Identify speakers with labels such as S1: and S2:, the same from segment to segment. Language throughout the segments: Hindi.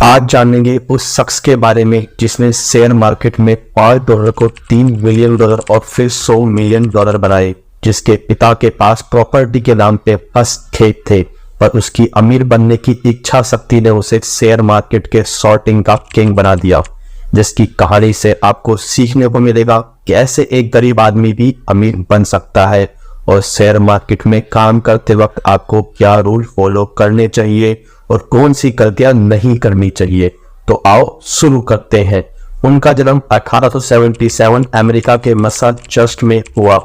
S1: आज जानेंगे उस शख्स के बारे में जिसने शेयर मार्केट में $5 को $3 मिलियन और फिर $100 मिलियन बनाए, जिसके पिता के पास प्रॉपर्टी के नाम पे बस खेत थे, पर उसकी अमीर बनने की इच्छा शक्ति ने उसे शेयर मार्केट के शॉर्टिंग का किंग बना दिया। जिसकी कहानी से आपको सीखने को मिलेगा कैसे एक गरीब आदमी भी अमीर बन सकता है और शेयर मार्केट में काम करते वक्त आपको क्या रूल फॉलो करने चाहिए और कौन सी गलतियां नहीं करनी चाहिए। तो आओ शुरू करते हैं। उनका जन्म 1877 अमेरिका के मैसाचुसेट्स में हुआ।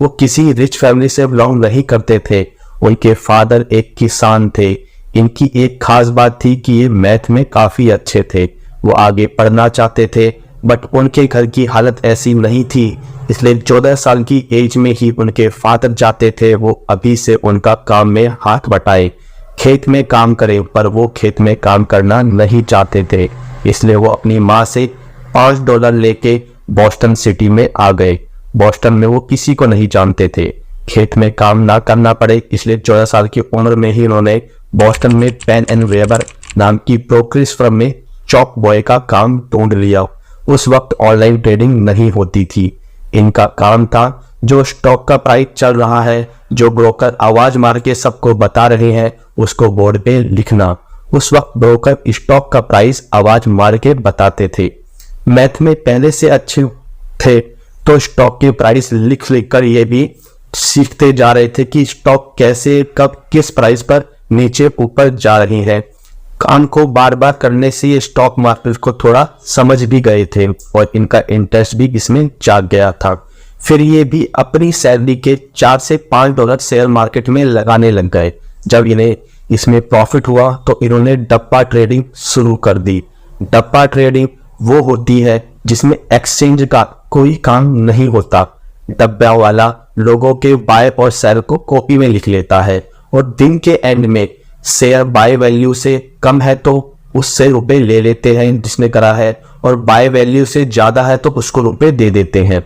S1: वो किसी रिच फैमिली से बिलोंग नहीं करते थे। उनके फादर एक किसान थे। इनकी एक खास बात थी कि ये मैथ में काफी अच्छे थे। वो आगे पढ़ना चाहते थे, बट उनके घर की हालत ऐसी नहीं थी, इसलिए 14 साल की एज में ही उनके फादर चाहते थे वो अभी से उनका काम में हाथ बटाए, खेत में काम करें, पर वो खेत में काम करना नहीं चाहते थे। इसलिए वो अपनी माँ से $5 लेके बॉस्टन सिटी में आ गए। बॉस्टन में वो किसी को नहीं जानते थे। खेत में काम ना करना पड़े, इसलिए 14 साल की उम्र में ही उन्होंने बॉस्टन में पेन एंड वेबर नाम की ब्रोकरेज फर्म में चॉक बॉय का काम ढूंढ लिया। उस वक्त ऑनलाइन ट्रेडिंग नहीं होती थी। इनका काम था जो स्टॉक का प्राइस चल रहा है, जो ब्रोकर आवाज मार के सबको बता रहे हैं, उसको बोर्ड पे लिखना। उस वक्त ब्रोकर स्टॉक का प्राइस आवाज मार के बताते थे। मैथ में पहले से अच्छे थे तो स्टॉक के प्राइस लिख कर ये भी सीखते जा रहे थे कि स्टॉक कैसे कब किस प्राइस पर नीचे ऊपर जा रही है। काम को बार बार करने से ये स्टॉक मार्केट को थोड़ा समझ भी गए थे और इनका इंटरेस्ट भी इसमें जाग गया था। फिर ये भी अपनी सैलरी के $4 से $5 शेयर मार्केट में लगाने लग गए। जब इन्हें इसमें प्रॉफिट हुआ तो इन्होंने डब्बा ट्रेडिंग शुरू कर दी। डब्बा ट्रेडिंग वो होती है जिसमें एक्सचेंज का कोई काम नहीं होता। डब्बा वाला लोगों के बाय और सेल को कॉपी में लिख लेता है और दिन के एंड में शेयर बाय वैल्यू से कम है तो उससे रुपए ले लेते हैं जिसने करा है, और बाय वैल्यू से ज्यादा है तो उसको रुपए दे देते हैं।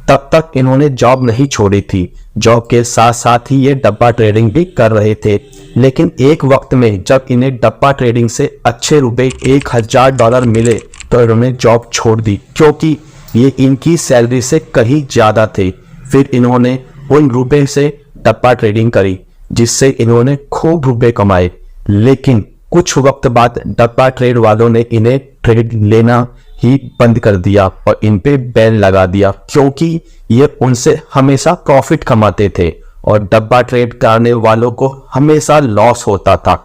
S1: तब तक इन्होंने जॉब नहीं छोड़ी थी। जॉब के साथ साथ ही ये डब्बा ट्रेडिंग भी कर रहे थे। लेकिन एक वक्त में जब इन्हें डब्बा ट्रेडिंग से अच्छे रुपए $1000 मिले तो इन्होंने जॉब छोड़ दी, क्योंकि ये इनकी सैलरी से कहीं ज्यादा थे। फिर इन्होंने उन रुपए से डब्बा ट्रेडिंग करी, जिससे इन्होंने खूब रुपए कमाए। लेकिन कुछ वक्त बाद डब्बा ट्रेड वालों ने इन्हें ट्रेड लेना ही बंद कर दिया और इन पे बैन लगा दिया, क्योंकि ये उनसे हमेशा प्रॉफिट कमाते थे और डब्बा ट्रेड करने वालों को हमेशा लॉस होता था।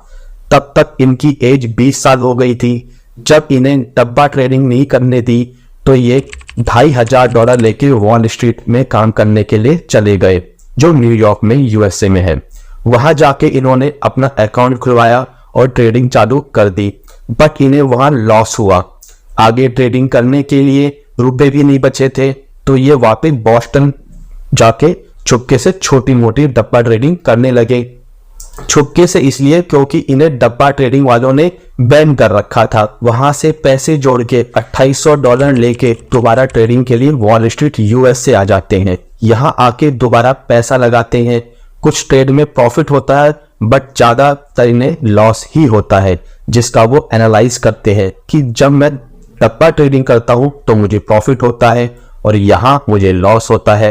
S1: तब तक इनकी एज 20 साल हो गई थी। जब इन्हें डब्बा ट्रेडिंग नहीं करने दी तो ये $2500 लेके वॉल स्ट्रीट में काम करने के लिए चले गए, जो न्यूयॉर्क में USA में है। वहां जाके इन्होंने अपना अकाउंट खुलवाया और ट्रेडिंग चालू कर दी, बट इन्हें वहां लॉस हुआ। आगे ट्रेडिंग करने के लिए रुपए भी नहीं बचे थे, तो ये वापस बॉस्टन जाके छुपके से छोटी मोटी डब्बा ट्रेडिंग करने लगे। छुपके से इसलिए क्योंकि इन्हें डब्बा ट्रेडिंग वालों ने बैन कर रखा था। वहां से पैसे जोड़ के $2800 लेके दोबारा ट्रेडिंग के लिए वॉल स्ट्रीट US से आ जाते हैं। यहाँ आके दोबारा पैसा लगाते हैं। कुछ ट्रेड में प्रॉफिट होता है, बट ज्यादातर इन्हें लॉस ही होता है, जिसका वो एनालाइज करते हैं कि जब मैं डब्बा ट्रेडिंग करता हूं तो मुझे प्रॉफिट होता है और यहाँ मुझे लॉस होता है।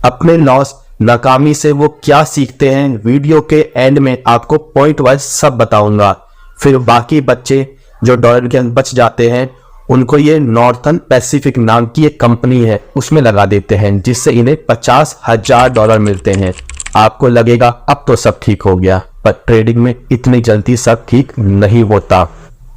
S1: अपने लॉस नाकामी से वो क्या सीखते हैं, वीडियो के एंड में आपको पॉइंट वाइज सब बताऊंगा। फिर बाकी बच्चे जो डॉलर के बच जाते हैं उनको ये नॉर्थन पैसिफिक नाम की एक कंपनी है उसमें लगा देते हैं, जिससे इन्हें $50,000 मिलते हैं। आपको लगेगा अब तो सब ठीक हो गया, पर ट्रेडिंग में इतनी जल्दी सब ठीक नहीं होता।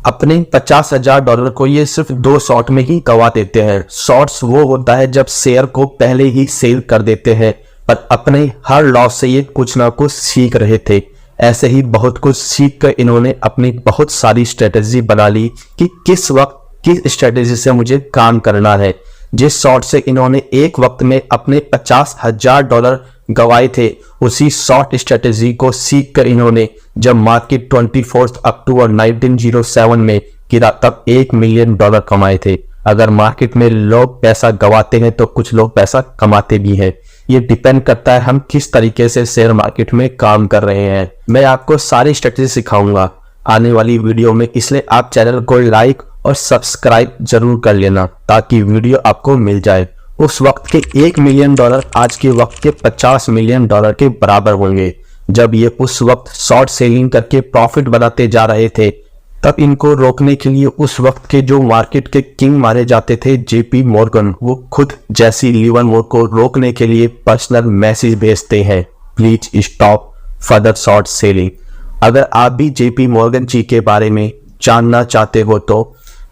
S1: अपने $50,000 को ये सिर्फ 2 शॉट में ही गवा देते हैं। शॉर्ट्स वो होता है जब शेयर को पहले ही सेल कर देते हैं, पर अपने हर लॉस से ये कुछ ना कुछ सीख रहे थे। ऐसे ही बहुत कुछ सीख कर इन्होंने अपनी बहुत सारी स्ट्रेटेजी बना ली कि किस वक्त किस स्ट्रेटेजी से मुझे काम करना है। जिस शॉर्ट से इन्होंने एक वक्त में अपने $50,000 गवाए थे, उसी शॉर्ट स्ट्रेटेजी को सीख कर इन्होंने जब मार्केट 24 अक्टूबर 1907 में गिरा तब $1 मिलियन कमाए थे। अगर मार्केट में लोग पैसा गवाते हैं तो कुछ लोग पैसा कमाते भी हैं। ये डिपेंड करता है हम किस तरीके से शेयर मार्केट में काम कर रहे हैं। मैं आपको सारी स्ट्रेटेजी सिखाऊंगा। आने वाली वीडियो में, इसलिए आप चैनल को लाइक और सब्सक्राइब जरूर कर लेना ताकि वीडियो आपको मिल जाए। उस वक्त के $1 मिलियन आज के वक्त के $50 मिलियन के बराबर होंगे। जब ये उस वक्त शॉर्ट सेलिंग करके प्रॉफिट बनाते जा रहे थे, तब इनको रोकने के लिए उस वक्त के जो मार्केट के किंग माने जाते थे JP मॉर्गन, वो खुद जेसी लिवरमोर को रोकने के लिए पर्सनल मैसेज भेजते हैं, please stop further short selling. अगर आप भी JP मॉर्गन जी के बारे में जानना चाहते हो तो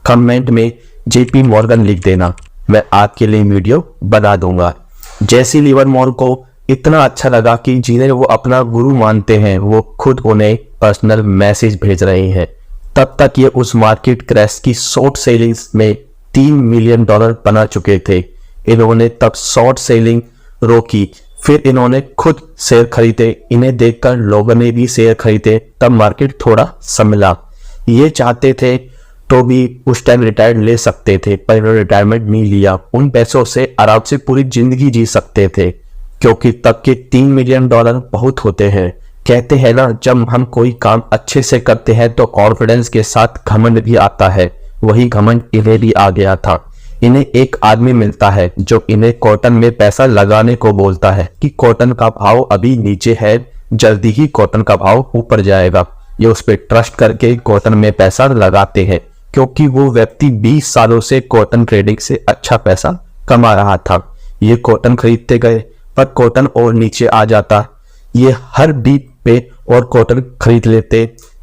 S1: कमेंट में JP मॉर्गन लिख देना, मैं आपके लिए वीडियो बना दूंगा। जेसी लिवरमोर को इतना अच्छा लगा कि जिन्हें वो अपना गुरु मानते हैं वो खुद उन्हें पर्सनल मैसेज भेज रहे हैं। तब तक ये उस मार्केट क्रैश की शॉर्ट सेलिंग्स में $3 मिलियन बना चुके थे। इन्होंने तब शॉर्ट सेलिंग रोकी, फिर इन्होंने खुद शेयर खरीदे। इन्हें देखकर लोगों ने भी शेयर खरीदे, तब मार्केट थोड़ा संभला। ये चाहते थे तो भी उस टाइम रिटायर्ड ले सकते थे, पर इन्होंने रिटायरमेंट नहीं लिया। उन पैसों से आराम से पूरी जिंदगी जी सकते थे, क्योंकि तब के $3 मिलियन बहुत होते हैं। कहते हैं ना, जब हम कोई काम अच्छे से करते हैं तो कॉन्फिडेंस के साथ घमंड भी आता है। वही घमंड इन्हें भी आ गया था। इन्हें एक आदमी मिलता है जो इन्हें कॉटन में पैसा लगाने को बोलता है कि कॉटन का भाव अभी नीचे है, जल्दी ही कॉटन का भाव ऊपर जाएगा। ये उस पर ट्रस्ट करके कॉटन में पैसा लगाते हैं, क्योंकि वो व्यक्ति 20 सालों से कॉटन ट्रेडिंग से अच्छा पैसा कमा रहा था। ये कॉटन खरीदते गए, पर कॉटन और नीचे आ जाता। ये हर डीप पे और कॉटन खरीद लेते।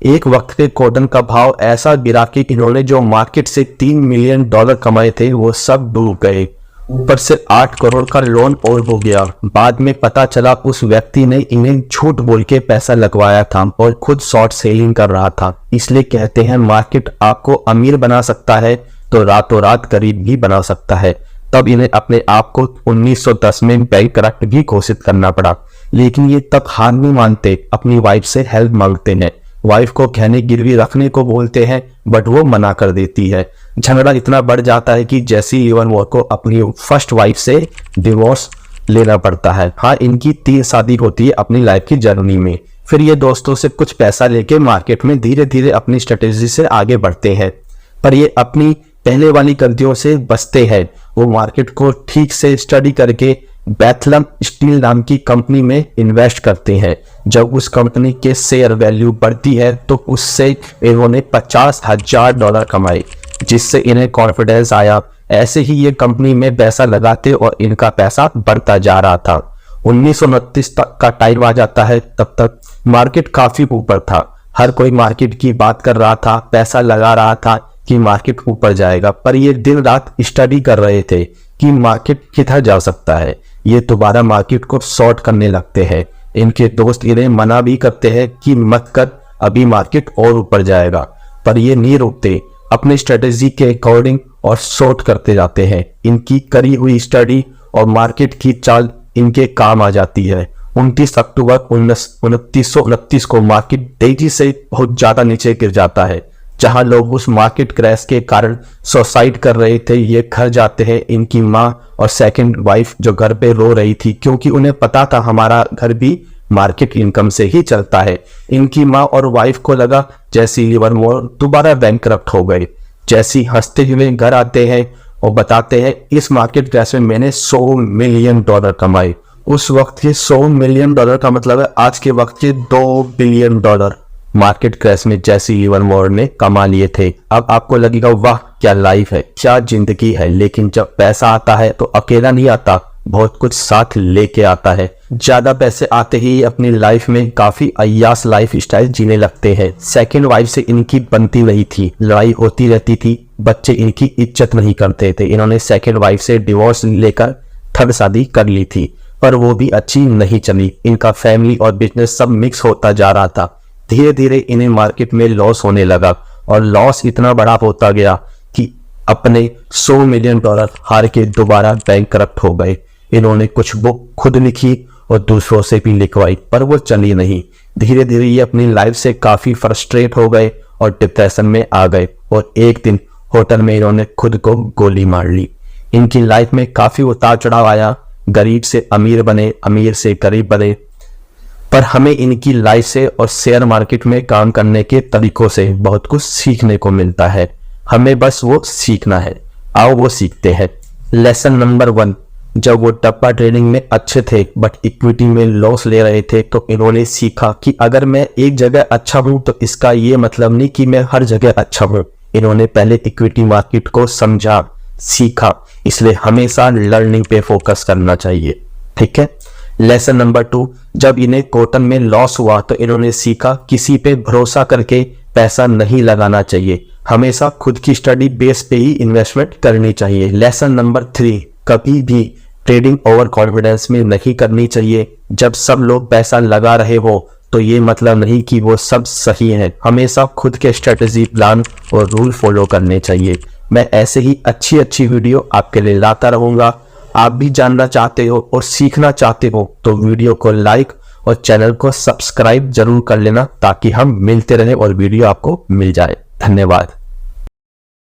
S1: एक वक्त के कॉटन का भाव ऐसा गिरा कि इन्होंने जो मार्केट से $3 मिलियन कमाए थे वो सब डूब गए। ऊपर से 8 करोड़ का लोन और हो गया। बाद में पता चला उस व्यक्ति ने इन्हें झूठ बोल के पैसा लगवाया था और खुद शॉर्ट सेलिंग कर रहा था। इसलिए कहते हैं मार्केट आपको अमीर बना सकता है तो रातों रात गरीब भी बना सकता है। तब इन्हें अपने आप को 1910 में बैंकरप्ट भी घोषित करना पड़ा, लेकिन ये तब हार नहीं मानते, अपनी वाइफ से हेल्प मांगते हैं। वाइफ को गहने गिरवी रखने को बोलते हैं, बट वो मना कर देती है। झगड़ा इतना बढ़ जाता है कि जेसी लिवरमोर को अपनी फर्स्ट वाइफ से डिवोर्स लेना पड़ता है। हाँ, इनकी 3 शादी होती है अपनी लाइफ की जर्नी में। फिर ये दोस्तों से कुछ पैसा लेके मार्केट में धीरे धीरे अपनी स्ट्रेटेजी से आगे बढ़ते हैं, पर ये अपनी पहले वाली गलतियों से बचते हैं। वो मार्केट को ठीक से स्टडी करके बेथलम स्टील नाम की कंपनी में इन्वेस्ट करते हैं। जब उस कंपनी के शेयर वैल्यू बढ़ती है तो उससे इन्होंने $50,000 कमाए, जिससे इन्हें कॉन्फिडेंस आया। ऐसे ही ये कंपनी में पैसा लगाते और इनका पैसा बढ़ता जा रहा था। 1929 तक का टाइम आ जाता है, तब तक मार्केट काफी ऊपर था। हर कोई मार्केट की बात कर रहा था, पैसा लगा रहा था कि मार्केट ऊपर जाएगा, पर ये दिन रात स्टडी कर रहे थे कि मार्केट किधर जा सकता है। ये दोबारा मार्केट को शॉर्ट करने लगते हैं। इनके दोस्त इन्हें मना भी करते हैं कि मत कर, अभी मार्केट और ऊपर जाएगा, पर ये नहीं रुकते, अपने स्ट्रेटेजी के अकॉर्डिंग और शॉर्ट करते जाते हैं। इनकी करी हुई स्टडी और मार्केट की चाल इनके काम आ जाती है। 29 अक्टूबर 1929 को मार्केट तेजी से बहुत ज्यादा नीचे गिर जाता है। जहां लोग उस मार्केट क्रैश के कारण सुसाइड कर रहे थे, ये घर जाते हैं। इनकी माँ और सेकंड वाइफ जो घर पे रो रही थी, क्योंकि उन्हें पता था हमारा घर भी मार्केट इनकम से ही चलता है। इनकी माँ और वाइफ को लगा जेसी लिवरमोर दोबारा बैंकरप्ट हो गए। जेसी हंसते हुए घर आते हैं और बताते हैं इस मार्केट क्रैश में मैंने $100 मिलियन कमाए। उस वक्त के $100 मिलियन का मतलब है आज के वक्त के $2 बिलियन मार्केट क्रैश में जेसी लिवरमोर ने कमा लिए थे। अब आपको लगेगा वाह क्या लाइफ है, क्या जिंदगी है, लेकिन जब पैसा आता है तो अकेला नहीं आता, बहुत कुछ साथ लेके आता है। ज्यादा पैसे आते ही अपनी लाइफ में काफी अय्यास लाइफ स्टाइल जीने लगते हैं। सेकंड वाइफ से इनकी बनती नहीं थी, लड़ाई होती रहती थी, बच्चे इनकी इज्जत नहीं करते थे। इन्होंने सेकंड वाइफ से डिवोर्स लेकर थर्ड शादी कर ली थी, पर वो भी अच्छी नहीं चली। इनका फैमिली और बिजनेस सब मिक्स होता जा रहा था। धीरे धीरे इन्हें मार्केट में लॉस होने लगा और लॉस इतना बड़ा होता गया कि अपने $100 मिलियन हार के दोबारा बैंकरप्ट हो गए। इन्होंने कुछ बुक खुद लिखी और दूसरों से भी लिखवाई, पर वो चली नहीं। धीरे धीरे ये अपनी लाइफ से काफी फ्रस्ट्रेट हो गए और डिप्रेशन में आ गए और एक दिन होटल में इन्होंने खुद को गोली मार ली। इनकी लाइफ में काफी उतार चढ़ाव आया, गरीब से अमीर बने, अमीर से गरीब बने। पर हमें इनकी लाइफ से और शेयर मार्केट में काम करने के तरीकों से बहुत कुछ सीखने को मिलता है। हमें बस वो सीखना है। आओ वो सीखते हैं। लेसन नंबर 1, जब वो टप्पा ट्रेडिंग में अच्छे थे बट इक्विटी में लॉस ले रहे थे तो इन्होंने सीखा कि अगर मैं एक जगह अच्छा हूं तो इसका ये मतलब नहीं कि मैं हर जगह अच्छा हूं। इन्होंने पहले इक्विटी मार्केट को समझा, सीखा, इसलिए हमेशा लर्निंग पे फोकस करना चाहिए। ठीक है। लेसन नंबर 2, जब इन्हें कॉटन में लॉस हुआ तो इन्होंने सीखा किसी पे भरोसा करके पैसा नहीं लगाना चाहिए, हमेशा खुद की स्टडी बेस पे ही इन्वेस्टमेंट करनी चाहिए। लेसन नंबर 3, कभी भी ट्रेडिंग ओवर कॉन्फिडेंस में नहीं करनी चाहिए। जब सब लोग पैसा लगा रहे हो तो ये मतलब नहीं कि वो सब सही है, हमेशा खुद के स्ट्रेटेजी, प्लान और रूल फॉलो करने चाहिए। मैं ऐसे ही अच्छी वीडियो आपके लिए लाता रहूंगा। आप भी जानना चाहते हो और सीखना चाहते हो तो वीडियो को लाइक और चैनल को सब्सक्राइब जरूर कर लेना ताकि हम मिलते रहें और वीडियो आपको मिल जाए। धन्यवाद।